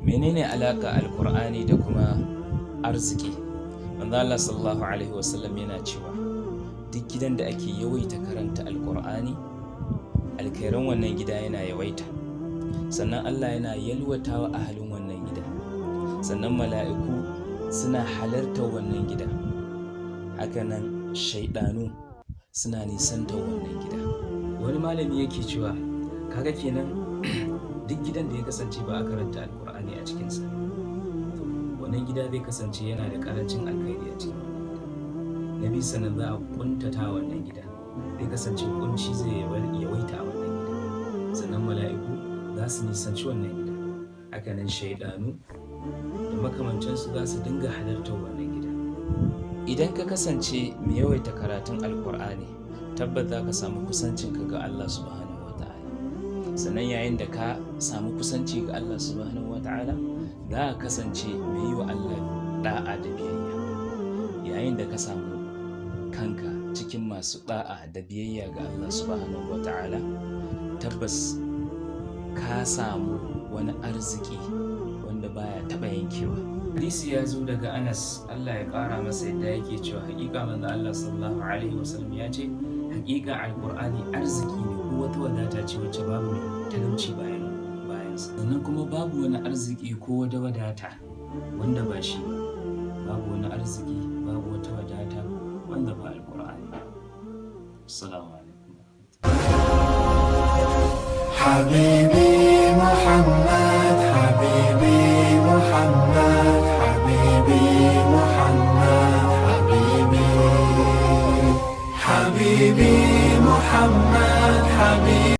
menene alaka alkur'ani da kuma arziki? manzo Allah sallallahu alaihi wasallam yana cewa duk gidan da ake yawaita karanta alkur'ani, alkhairan wannan gida yana yawaita, sannan Allah yana yalwatawa ahalin wannan gida, sannan mala'iku suna halartar wannan gida, hakanan shaidanu suna nisantar wannan gida. Wani malami yake cewa kaga kenan duk gidan da ya kasance ba a karanta alkur'ani a cikinsa, wannan gida zai kasance yana da karancin alkhairi a cikin na biyu, sannan za a kuntata wannan gida, zai kasance kunci zai yawaita a wannan gida, sannan mala'iku za su nisanci wannan gida, hakanan shaidanu da makamancinsu za su dinga halartar wannan gida. Idan ka kasance mai yawaita karatun alkur'ani, tabbas za ka samu kusancinka ga Allah subhanahu wa ta'ala, sannan yayin da ka samu kusanci ga Allah subhanahu wa ta'ala, za ka kasance mai yi wa Allah da'a da biyayya. Yayin da ka samu kanka cikin masu da'a da biyayya ga Allah subhanahu wa ta'ala, tabbas ka samu wani arziki wanda baya taɓa yankewa. Hadisi ya zo daga Anas, Allah ya ƙara masa yadda yake cewa haƙiƙa manzo Allah sallallahu alaihi wasallam ya ce haƙiƙa alƙur'ani arziki ne ko wata wadata ce wacce babu mai talauci bayansa, sannan kuma babu wani arziki ko wata wadata wanda ba shi ba, babu wani arziki babu wata wadata wanda ba alƙur'ani. Assalamu alaikum. Habibi Muhammad, Habibi Muhammad, Habibi Muhammad, Habibi Muhammad, Habibi